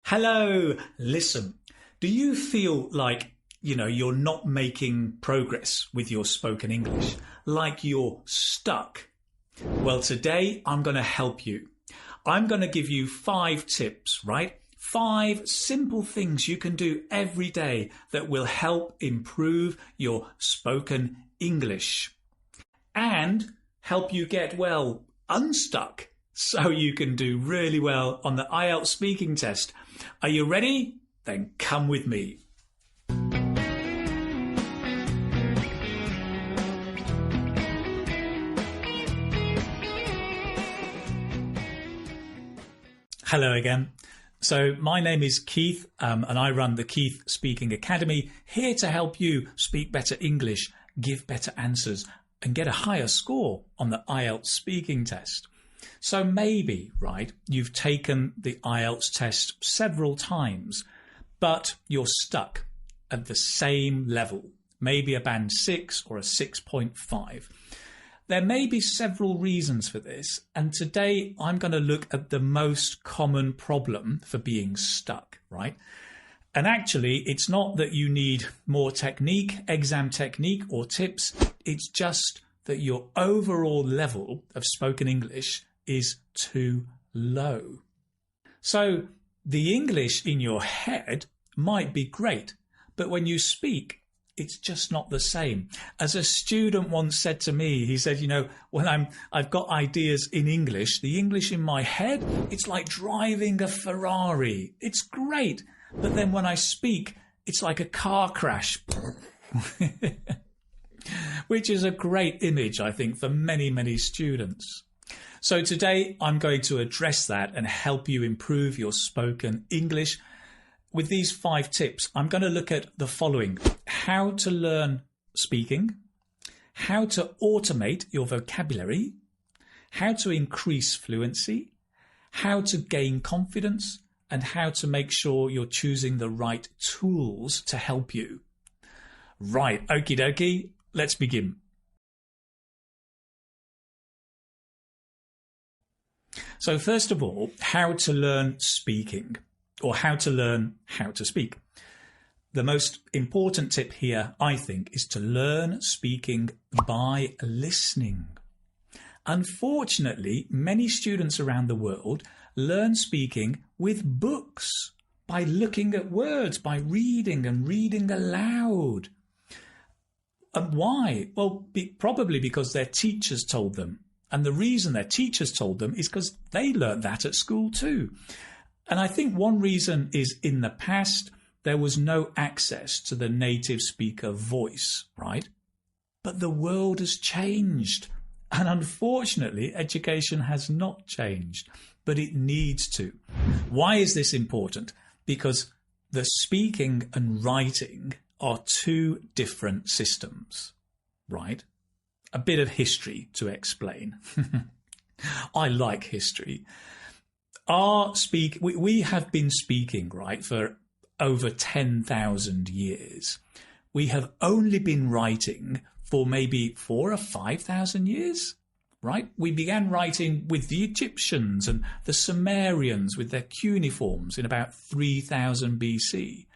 Hello, listen. Do you feel like, you're not making progress with your spoken English? Like you're stuck? Well, today I'm going to help you. I'm going to give you 5 tips, right? 5 simple things you can do every day that will help improve your spoken English and help you get, unstuck so you can do really well on the IELTS speaking test. Are you ready? Then come with me. Hello again. So my name is Keith and I run the Keith Speaking Academy, here to help you speak better English, give better answers and get a higher score on the IELTS speaking test. So maybe, right, you've taken the IELTS test several times, but you're stuck at the same level, maybe a band 6 or a 6.5. There may be several reasons for this, and today I'm going to look at the most common problem for being stuck, right? And actually, it's not that you need more technique, exam technique or tips. It's just that your overall level of spoken English is too low. So the English in your head might be great, but when you speak, it's just not the same. As a student once said to me, he said, when I've got ideas in English, the English in my head, it's like driving a Ferrari. It's great. But then when I speak, it's like a car crash. Which is a great image, I think, for many, many students. So today I'm going to address that and help you improve your spoken English. With these 5 tips, I'm going to look at the following: how to learn speaking, how to automate your vocabulary, how to increase fluency, how to gain confidence, and how to make sure you're choosing the right tools to help you. Right, okie dokie, let's begin. So first of all, how to learn speaking, or how to learn how to speak. The most important tip here, I think, is to learn speaking by listening. Unfortunately, many students around the world learn speaking with books, by looking at words, by reading and reading aloud. And why? Well, probably because their teachers told them. And the reason their teachers told them is because they learnt that at school too. And I think one reason is in the past, there was no access to the native speaker voice, right? But the world has changed. And unfortunately, education has not changed, but it needs to. Why is this important? Because the speaking and writing are 2 different systems, right? A bit of history to explain. I like history. We have been speaking, right, for over 10,000 years. We have only been writing for maybe 4,000 or 5,000 years, right? We began writing with the Egyptians and the Sumerians with their cuneiforms in about 3000 BC.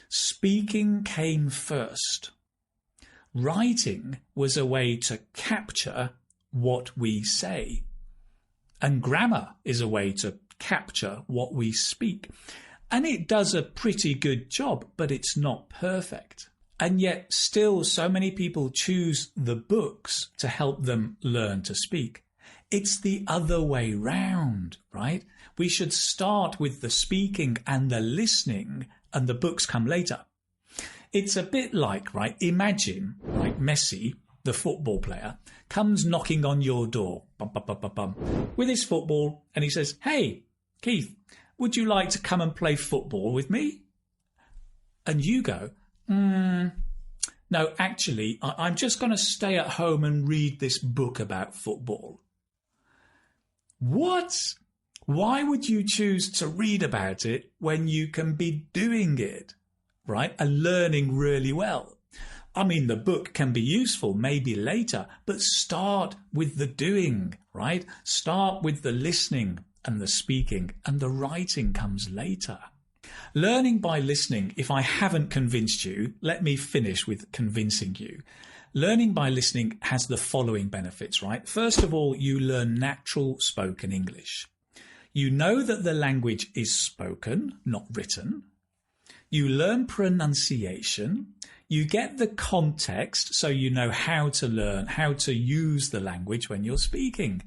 Speaking came first. Writing was a way to capture what we say. And grammar is a way to capture what we speak. And it does a pretty good job, but it's not perfect. And yet still so many people choose the books to help them learn to speak. It's the other way round, right? We should start with the speaking and the listening, and the books come later. It's a bit like, right, imagine, right, Messi, the football player, comes knocking on your door, bum, bum, bum, bum, bum, with his football, and he says, "Hey, Keith, would you like to come and play football with me?" And you go, no, actually, I'm just going to stay at home and read this book about football. What? Why would you choose to read about it when you can be doing it, right, and learning really well? I mean, the book can be useful maybe later, but start with the doing, right? Start with the listening and the speaking, and the writing comes later. Learning by listening, if I haven't convinced you, let me finish with convincing you. Learning by listening has the following benefits, right? First of all, you learn natural spoken English. You know that the language is spoken, not written. You learn pronunciation. You get the context, so you know how to learn, how to use the language when you're speaking.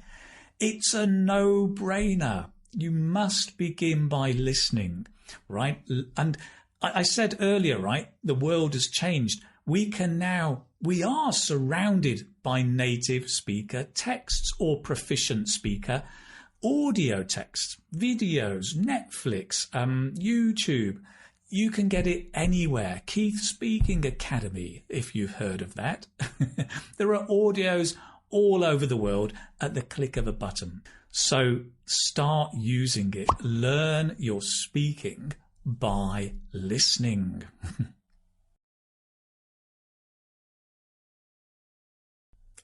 It's a no-brainer. You must begin by listening, right? And I said earlier, right, the world has changed. We are surrounded by native speaker texts or proficient speaker audio texts, videos, Netflix, YouTube. You can get it anywhere. Keith Speaking Academy, if you've heard of that. There are audios all over the world at the click of a button. So start using it. Learn your speaking by listening.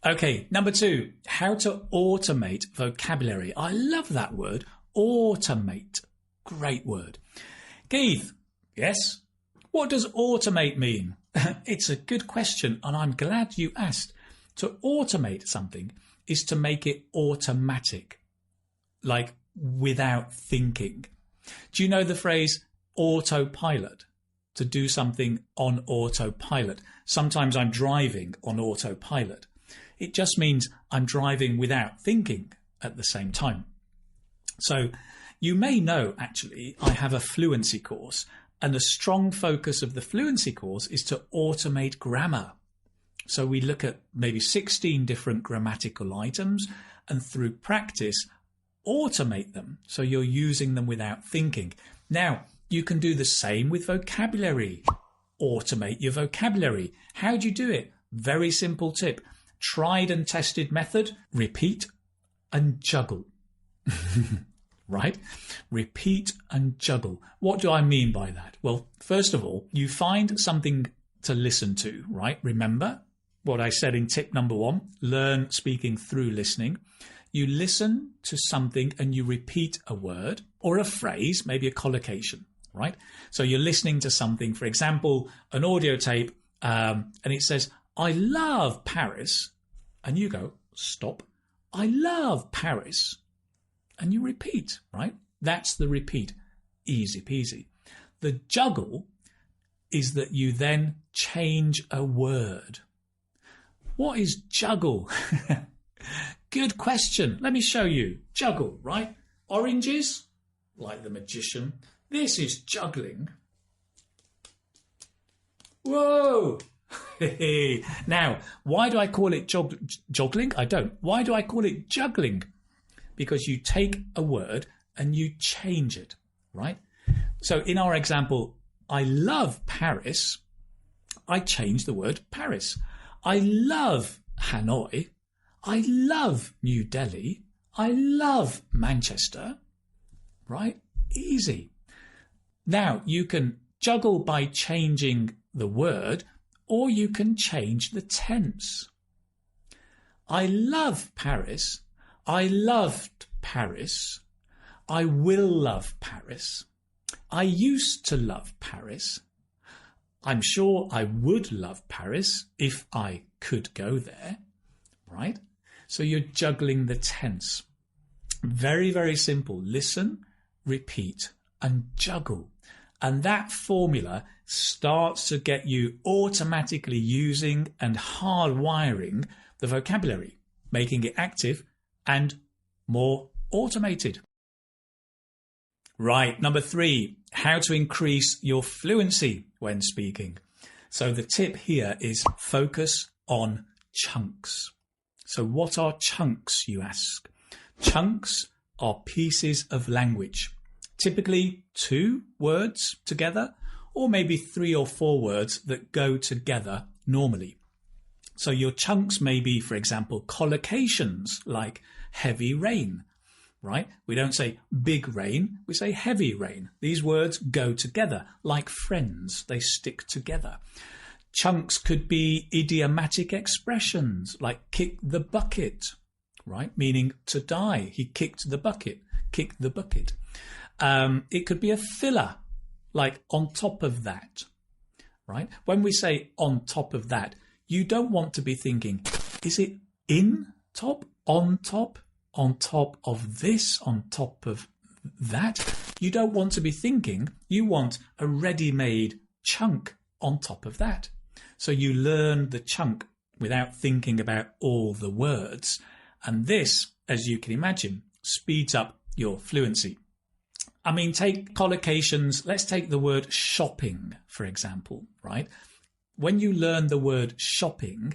Okay, number 2, how to automate vocabulary. I love that word, automate. Great word. Keith, yes? What does automate mean? It's a good question, and I'm glad you asked. To automate something is to make it automatic, like without thinking. Do you know the phrase autopilot? To do something on autopilot. Sometimes I'm driving on autopilot. It just means I'm driving without thinking at the same time. So you may know, actually, I have a fluency course, and a strong focus of the fluency course is to automate grammar. So we look at maybe 16 different grammatical items, and through practice, automate them. So you're using them without thinking. Now, you can do the same with vocabulary. Automate your vocabulary. How do you do it? Very simple tip. Tried and tested method, repeat and juggle. Right? Repeat and juggle. What do I mean by that? Well, first of all, you find something to listen to, right? Remember what I said in tip number 1, learn speaking through listening. You listen to something and you repeat a word or a phrase, maybe a collocation, right? So you're listening to something, for example, an audio tape, and it says, I love Paris. And you go, stop. I love Paris. And you repeat, right? That's the repeat. Easy peasy. The juggle is that you then change a word. What is juggle? Good question. Let me show you. Juggle, right? Oranges, like the magician. This is juggling. Whoa! Now, why do I call it juggling? I don't. Why do I call it juggling? Because you take a word and you change it, right? So in our example, I love Paris. I change the word Paris. I love Hanoi. I love New Delhi. I love Manchester, right? Easy. Now, you can juggle by changing the word, or you can change the tense. I love Paris. I loved Paris. I will love Paris. I used to love Paris. I'm sure I would love Paris if I could go there, right? So you're juggling the tense. Very, very simple. Listen, repeat, and juggle. And that formula starts to get you automatically using and hardwiring the vocabulary, making it active and more automated. Right, number 3, how to increase your fluency when speaking. So the tip here is focus on chunks. So what are chunks, you ask? Chunks are pieces of language, typically 2 words together, or maybe 3 or 4 words that go together normally. So your chunks may be, for example, collocations like heavy rain, right? We don't say big rain, we say heavy rain. These words go together like friends, they stick together. Chunks could be idiomatic expressions like kick the bucket, right? Meaning to die. He kicked the bucket, kick the bucket. It could be a filler, like on top of that, right? When we say on top of that, you don't want to be thinking, is it in top, on top of this, on top of that? You don't want to be thinking, you want a ready-made chunk on top of that. So you learn the chunk without thinking about all the words. And this, as you can imagine, speeds up your fluency. I mean, take collocations. Let's take the word shopping, for example, right? When you learn the word shopping,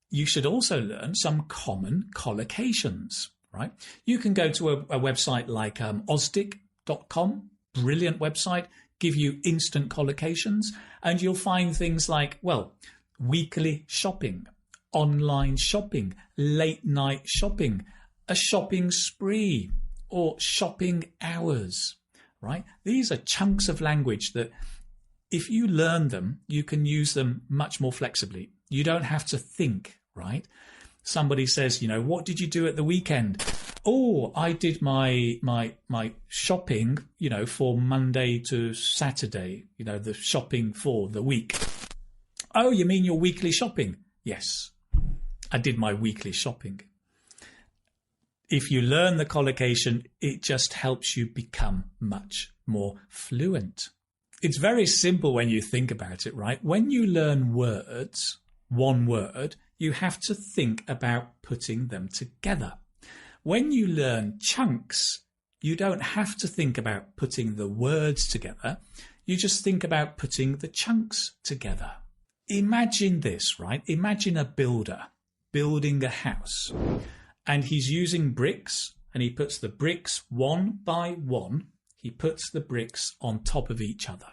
you should also learn some common collocations, right? You can go to a website like osdic.com, brilliant website, give you instant collocations, and you'll find things like, well, weekly shopping, online shopping, late night shopping, a shopping spree, or shopping hours, right? These are chunks of language that if you learn them, you can use them much more flexibly. You don't have to think, right? Somebody says, what did you do at the weekend? Oh, I did my shopping, for Monday to Saturday, the shopping for the week. Oh, you mean your weekly shopping? Yes, I did my weekly shopping. If you learn the collocation, it just helps you become much more fluent. It's very simple when you think about it, right? When you learn words, one word, you have to think about putting them together. When you learn chunks, you don't have to think about putting the words together. You just think about putting the chunks together. Imagine this, right? Imagine a builder building a house. And he's using bricks, and he puts the bricks one by one. He puts the bricks on top of each other.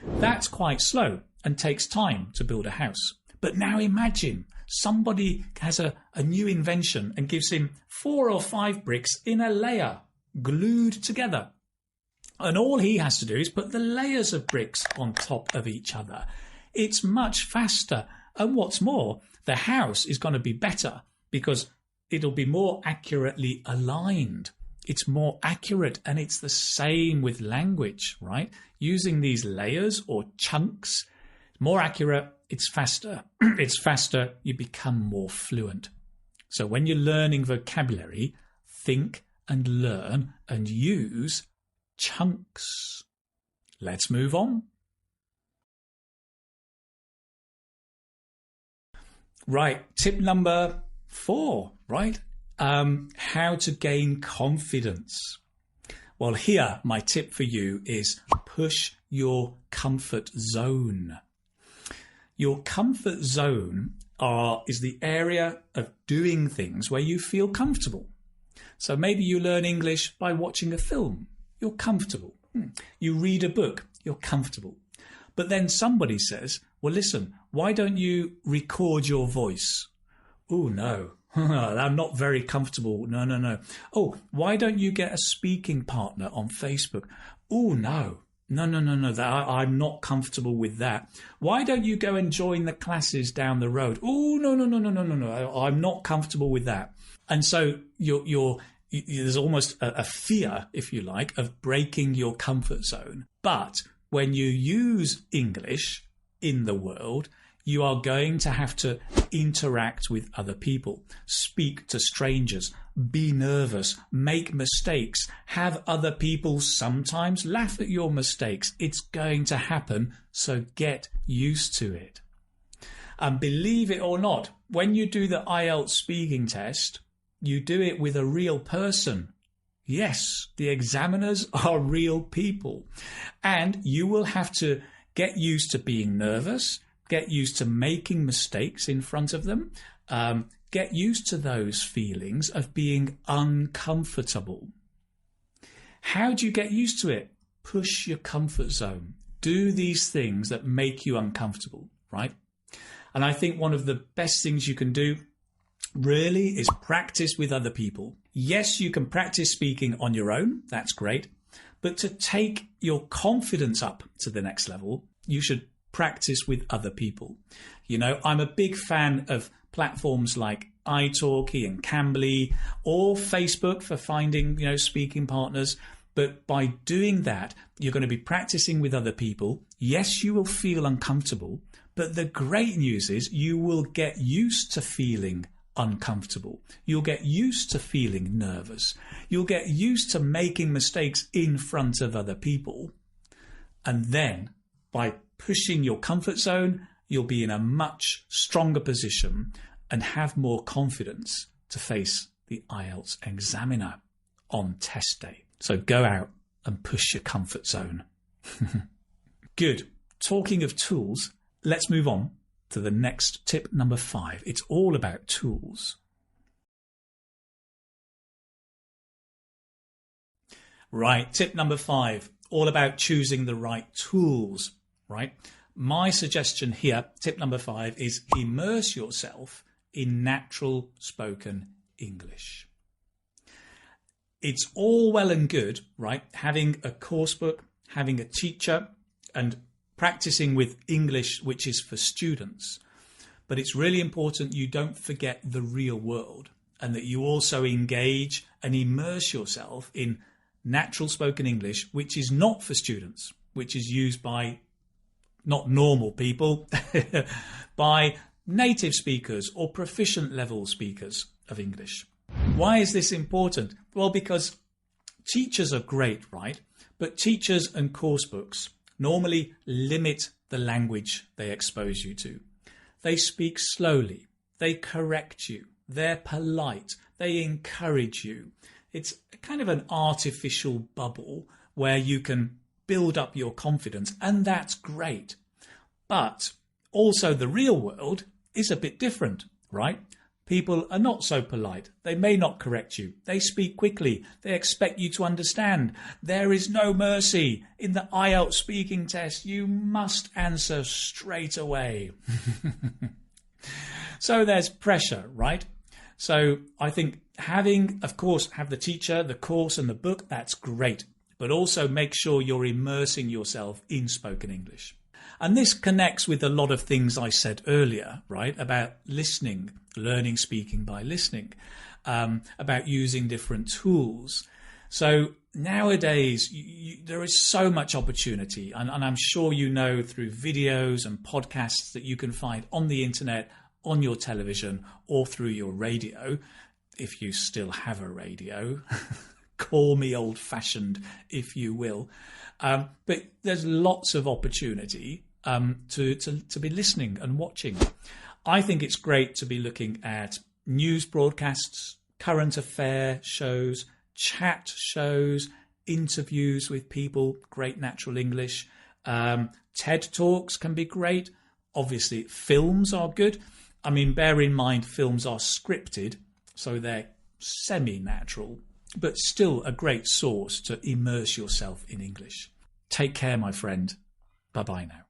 That's quite slow and takes time to build a house. But now imagine somebody has a new invention and gives him 4 or 5 bricks in a layer, glued together. And all he has to do is put the layers of bricks on top of each other. It's much faster. And what's more, the house is going to be better because it'll be more accurately aligned. It's more accurate, and it's the same with language, right? Using these layers or chunks, more accurate, it's faster. It's faster, you become more fluent. So when you're learning vocabulary, think and learn and use chunks. Let's move on. Right, tip number 4, right? How to gain confidence. Well, here, my tip for you is push your comfort zone. Your comfort zone is the area of doing things where you feel comfortable. So maybe you learn English by watching a film. You're comfortable. You read a book. You're comfortable. But then somebody says, well, listen, why don't you record your voice? Oh, no. I'm not very comfortable. No. Oh, why don't you get a speaking partner on Facebook? Oh, no. I'm not comfortable with that. Why don't you go and join the classes down the road? Oh, no. I'm not comfortable with that. And so there's almost a fear, if you like, of breaking your comfort zone. But when you use English in the world, you are going to have to interact with other people, speak to strangers, be nervous, make mistakes, have other people sometimes laugh at your mistakes. It's going to happen, so get used to it. And believe it or not, when you do the IELTS speaking test, you do it with a real person. Yes, the examiners are real people. And you will have to get used to being nervous, get used to making mistakes in front of them, get used to those feelings of being uncomfortable. How do you get used to it? Push your comfort zone. Do these things that make you uncomfortable, right? And I think one of the best things you can do really is practice with other people. Yes, you can practice speaking on your own. That's great. But to take your confidence up to the next level, you should practice with other people. I'm a big fan of platforms like iTalki and Cambly, or Facebook for finding, speaking partners. But by doing that, you're going to be practicing with other people. Yes, you will feel uncomfortable, but the great news is you will get used to feeling uncomfortable. You'll get used to feeling nervous. You'll get used to making mistakes in front of other people. And then by pushing your comfort zone, you'll be in a much stronger position and have more confidence to face the IELTS examiner on test day. So go out and push your comfort zone. Good. Talking of tools, let's move on to the next tip number 5. It's all about tools. Right, tip number 5, all about choosing the right tools, right? My suggestion here, tip number 5, is immerse yourself in natural spoken English. It's all well and good, right? Having a course book, having a teacher, and practicing with English, which is for students. But it's really important you don't forget the real world and that you also engage and immerse yourself in natural spoken English, which is not for students, which is used by not normal people, by native speakers or proficient level speakers of English. Why is this important? Well, because teachers are great, right? But teachers and course books normally limit the language they expose you to. They speak slowly. They correct you. They're polite. They encourage you. It's kind of an artificial bubble where you can build up your confidence, and that's great. But also the real world is a bit different, right? People are not so polite. They may not correct you. They speak quickly. They expect you to understand. There is no mercy. In the IELTS speaking test, you must answer straight away. So there's pressure, right? So I think having, of course, have the teacher, the course and the book, that's great. But also make sure you're immersing yourself in spoken English. And this connects with a lot of things I said earlier, right? About listening, learning speaking by listening, about using different tools. So nowadays, there is so much opportunity. And I'm sure you know through videos and podcasts that you can find on the internet, on your television, or through your radio, if you still have a radio. Call me old-fashioned, if you will. But there's lots of opportunity to be listening and watching. I think it's great to be looking at news broadcasts, current affair shows, chat shows, interviews with people, great natural English. TED Talks can be great. Obviously, films are good. I mean, bear in mind, films are scripted, so they're semi-natural, but still a great source to immerse yourself in English. Take care, my friend. Bye-bye now.